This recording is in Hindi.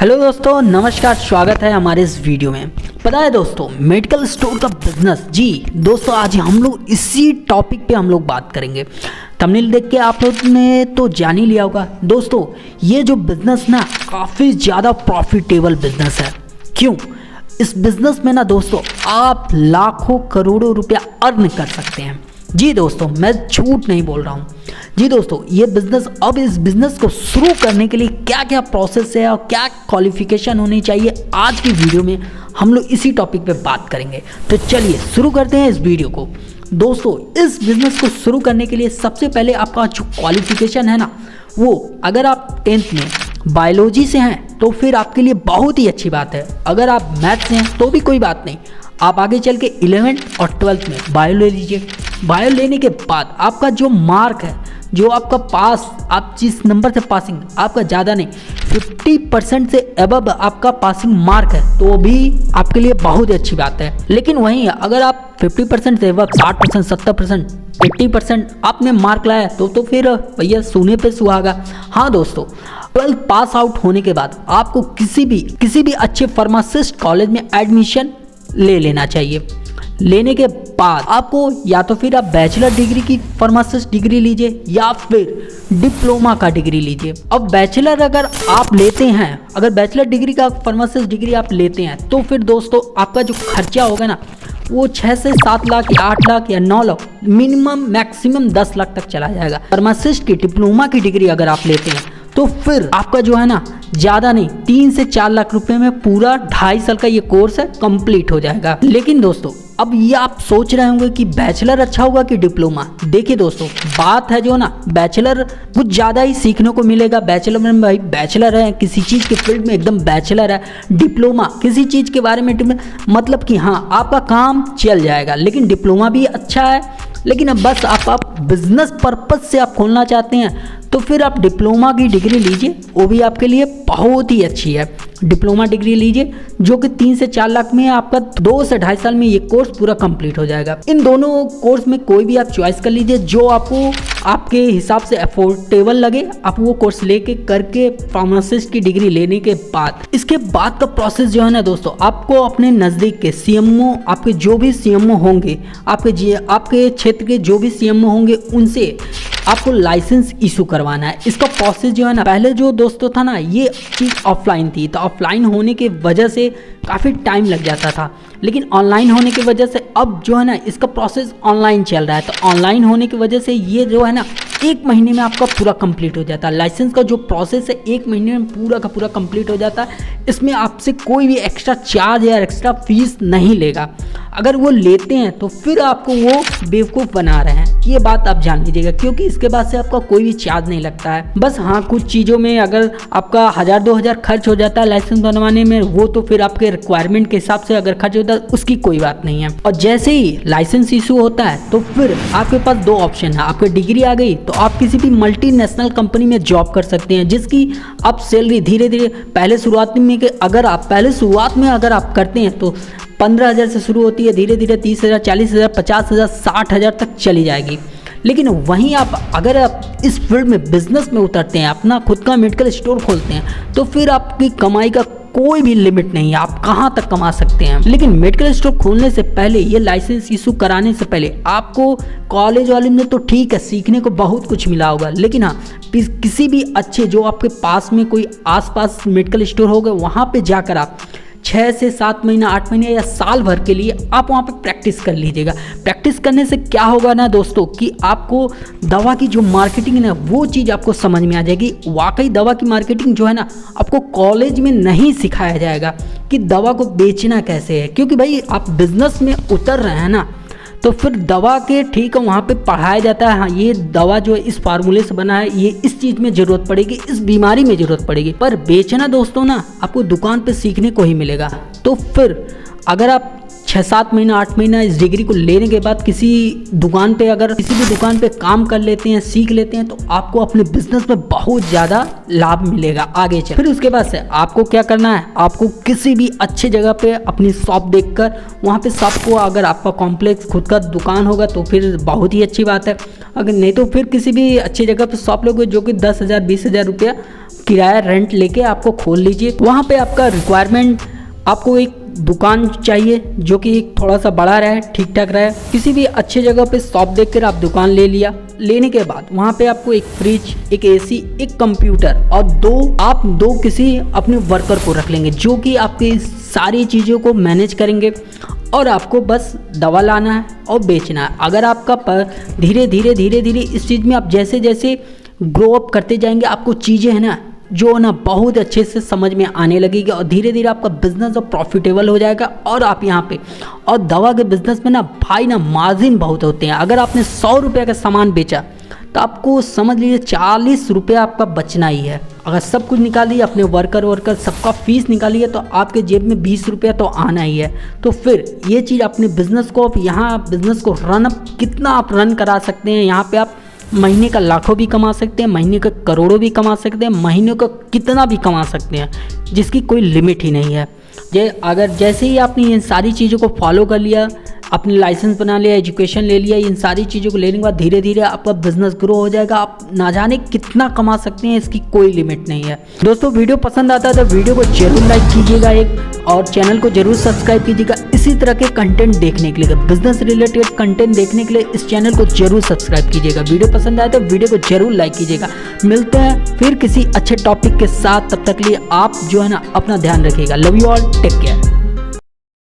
हेलो दोस्तों, नमस्कार। स्वागत है हमारे इस वीडियो में। पता है दोस्तों, मेडिकल स्टोर का बिजनेस। जी दोस्तों, आज हम लोग इसी टॉपिक पे हम लोग बात करेंगे। थंबनेल देख के आप लोग ने तो जान ही लिया होगा। दोस्तों, ये जो बिजनेस ना काफ़ी ज़्यादा प्रॉफिटेबल बिजनेस है। क्यों? इस बिजनेस में ना दोस्तों आप लाखों करोड़ों रुपया अर्न कर सकते हैं। जी दोस्तों, मैं झूठ नहीं बोल रहा हूँ। जी दोस्तों, ये बिज़नेस, अब इस बिज़नेस को शुरू करने के लिए क्या क्या प्रोसेस है और क्या क्वालिफिकेशन होनी चाहिए, आज की वीडियो में हम लोग इसी टॉपिक पे बात करेंगे। तो चलिए शुरू करते हैं इस वीडियो को। दोस्तों, इस बिज़नेस को शुरू करने के लिए सबसे पहले आपका जो क्वालिफिकेशन है ना, वो अगर आप 10th में बायोलॉजी से हैं तो फिर आपके लिए बहुत ही अच्छी बात है। अगर आप मैथ से हैं तो भी कोई बात नहीं, आप आगे चल के 11th और 12th में बायो ले लीजिए। बायो लेने के बाद आपका जो मार्क है, जो आपका पास, आप जिस नंबर से पासिंग, आपका ज़्यादा नहीं, 50% से अबव आपका पासिंग मार्क है तो भी आपके लिए बहुत ही अच्छी बात है। लेकिन वहीं अगर आप 50% से अबव, 60%, 70%, 80% आपने मार्क लाया तो फिर भैया सोने पे सुहागा। हाँ दोस्तों, 12th पास आउट होने के बाद आपको किसी भी अच्छे फार्मासिस्ट कॉलेज में एडमिशन ले लेना चाहिए। लेने के बाद आपको या तो फिर आप बैचलर डिग्री की फार्मासिस्ट डिग्री लीजिए या फिर डिप्लोमा का डिग्री लीजिए। अब बैचलर अगर आप लेते हैं, अगर बैचलर डिग्री का फार्मासिस्ट डिग्री आप लेते हैं तो फिर दोस्तों आपका जो खर्चा होगा ना, वो 6 से 7 लाख या 8 लाख या 9 लाख, मिनिमम मैक्सिमम 10 लाख तक चला जाएगा। फार्मासिस्ट की डिप्लोमा की डिग्री अगर आप लेते हैं तो फिर आपका जो है ना, ज़्यादा नहीं, 3 से 4 लाख रुपए में पूरा 2.5 साल का ये कोर्स है, कंप्लीट हो जाएगा। लेकिन दोस्तों, अब ये आप सोच रहे होंगे कि बैचलर अच्छा होगा कि डिप्लोमा। देखिए दोस्तों, बात है जो ना, बैचलर कुछ ज़्यादा ही सीखने को मिलेगा। बैचलर में भाई बैचलर है, किसी चीज़ के फील्ड में एकदम बैचलर है। डिप्लोमा किसी चीज़ के बारे में, मतलब कि हाँ आपका काम चल जाएगा। लेकिन डिप्लोमा भी अच्छा है, लेकिन अब बस आप बिजनेस पर्पज से आप खोलना चाहते हैं तो फिर आप डिप्लोमा की डिग्री लीजिए, वो भी आपके लिए बहुत ही अच्छी है। डिप्लोमा डिग्री लीजिए जो कि 3 से 4 लाख में आपका 2 से 2.5 साल में ये कोर्स पूरा कंप्लीट हो जाएगा। इन दोनों कोर्स में कोई भी आप चॉइस कर लीजिए जो आपको आपके हिसाब से अफोर्डेबल लगे। आप वो कोर्स लेके करके फार्मासिस्ट की डिग्री लेने के बाद, इसके बाद का प्रोसेस जो है ना दोस्तों, आपको अपने नज़दीक के सीएमओ, आपके जो भी सीएमओ होंगे, आपके क्षेत्र के जो भी सीएमओ होंगे, उनसे आपको लाइसेंस इशू करवाना है। इसका प्रोसेस जो है ना, पहले जो दोस्तों था ना, ये चीज़ ऑफलाइन थी, तो ऑफलाइन होने की वजह से काफ़ी टाइम लग जाता था। लेकिन ऑनलाइन होने की वजह से अब जो है ना, इसका प्रोसेस ऑनलाइन चल रहा है। तो ऑनलाइन होने की वजह से ये जो है ना, 1 महीने में आपका पूरा कंप्लीट हो जाता है। लाइसेंस का जो प्रोसेस है 1 महीने में पूरा का पूरा कंप्लीट हो जाता है। इसमें आपसे कोई भी एक्स्ट्रा चार्ज या एक्स्ट्रा फीस नहीं लेगा। अगर वो लेते हैं तो फिर आपको वो बेवकूफ़ बना रहे हैं, ये बात आप जान लीजिएगा। क्योंकि इसके बाद से आपका कोई भी चार्ज नहीं लगता है। बस हाँ, कुछ चीज़ों में अगर आपका 1000-2000 खर्च हो जाता है लाइसेंस बनवाने में, वो तो फिर आपके रिक्वायरमेंट के हिसाब से अगर खर्च होता है उसकी कोई बात नहीं है। और जैसे ही लाइसेंस इशू होता है तो फिर आपके पास 2 ऑप्शन है। आपकी डिग्री आ गई तो आप किसी भी मल्टीनेशनल कंपनी में जॉब कर सकते हैं, जिसकी आप सैलरी धीरे धीरे पहले शुरुआत में अगर आप करते हैं तो 15,000 से शुरू होती है, धीरे धीरे 30,000, 40,000, 50,000, 60,000 तक चली जाएगी। लेकिन वहीं अगर आप इस फील्ड में बिजनेस में उतरते हैं, अपना खुद का मेडिकल स्टोर खोलते हैं, तो फिर आपकी कमाई का कोई भी लिमिट नहीं है, आप कहाँ तक कमा सकते हैं। लेकिन मेडिकल स्टोर खोलने से पहले, ये लाइसेंस इशू कराने से पहले, आपको कॉलेज वाले में तो ठीक है, सीखने को बहुत कुछ मिला होगा। लेकिन हाँ, किसी भी अच्छे, जो आपके पास में कोई आसपास मेडिकल स्टोर होगा, वहाँ पे जाकर आप 6 से 7 महीना, 8 महीने या साल भर के लिए आप वहाँ पे प्रैक्टिस कर लीजिएगा। प्रैक्टिस करने से क्या होगा ना दोस्तों, कि आपको दवा की जो मार्केटिंग है ना, वो चीज़ आपको समझ में आ जाएगी। वाकई दवा की मार्केटिंग जो है ना, आपको कॉलेज में नहीं सिखाया जाएगा कि दवा को बेचना कैसे है। क्योंकि भाई आप बिजनेस में उतर रहे हैं ना, तो फिर दवा के ठीक है वहाँ पे पढ़ाया जाता है, हाँ ये दवा जो है इस फार्मूले से बना है, ये इस चीज़ में ज़रूरत पड़ेगी, इस बीमारी में ज़रूरत पड़ेगी। पर बेचना दोस्तों ना आपको दुकान पे सीखने को ही मिलेगा। तो फिर अगर आप 6-7 महीना, 8 महीना इस डिग्री को लेने के बाद किसी भी दुकान पे काम कर लेते हैं, सीख लेते हैं, तो आपको अपने बिजनेस में बहुत ज़्यादा लाभ मिलेगा आगे चल। फिर उसके बाद से आपको क्या करना है, आपको किसी भी अच्छे जगह पे अपनी शॉप देखकर, वहाँ पे शॉप को, अगर आपका कॉम्प्लेक्स खुद का दुकान होगा तो फिर बहुत ही अच्छी बात है। अगर नहीं तो फिर किसी भी अच्छी जगह पे शॉप लोगे जो कि 10,000 20,000 रुपया किराया रेंट लेके आपको खोल लीजिए। वहाँ पे आपका रिक्वायरमेंट, आपको एक दुकान चाहिए जो कि थोड़ा सा बड़ा रहे, ठीक ठाक रहे। किसी भी अच्छे जगह पे शॉप देखकर आप दुकान ले लिया। लेने के बाद वहाँ पे आपको एक फ्रिज, एक एसी, एक कंप्यूटर और दो किसी अपने वर्कर को रख लेंगे जो कि आपकी सारी चीज़ों को मैनेज करेंगे और आपको बस दवा लाना है और बेचना है। अगर आपका धीरे धीरे इस चीज़ में आप जैसे जैसे ग्रो अप करते जाएंगे, आपको चीज़ें है ना जो ना बहुत अच्छे से समझ में आने लगेगी और धीरे धीरे आपका बिजनेस और प्रॉफिटेबल हो जाएगा। और आप यहाँ पे और दवा के बिजनेस में ना भाई ना मार्जिन बहुत होते हैं। अगर आपने 100 रुपये का सामान बेचा तो आपको समझ लीजिए 40 रुपये आपका बचना ही है। अगर सब कुछ निकालिए, अपने वर्कर सबका फीस निकालिए तो आपके जेब में 20 रुपया तो आना ही है। तो फिर ये चीज़ अपने बिजनेस को, आप यहाँ बिजनेस को कितना आप रन करा सकते हैं। यहाँ पे आप महीने का लाखों भी कमा सकते हैं, महीने का करोड़ों भी कमा सकते हैं, महीने का कितना भी कमा सकते हैं, जिसकी कोई लिमिट ही नहीं है। अगर जैसे ही आपने इन सारी चीज़ों को फॉलो कर लिया, अपने लाइसेंस बना लिया, एजुकेशन ले लिया, इन सारी चीज़ों को लेने के बाद धीरे धीरे आपका बिजनेस ग्रो हो जाएगा। आप ना जाने कितना कमा सकते हैं, इसकी कोई लिमिट नहीं है। दोस्तों वीडियो पसंद आता है तो वीडियो को जरूर लाइक कीजिएगा और चैनल को जरूर सब्सक्राइब कीजिएगा। इसी तरह के कंटेंट देखने के लिए, बिजनेस रिलेटेड कंटेंट देखने के लिए इस चैनल को जरूर सब्सक्राइब कीजिएगा। वीडियो पसंद आए तो वीडियो को जरूर लाइक कीजिएगा। मिलते हैं फिर किसी अच्छे टॉपिक के साथ, तब तक के लिए आप जो है ना अपना ध्यान रखिएगा। Love you all, take care.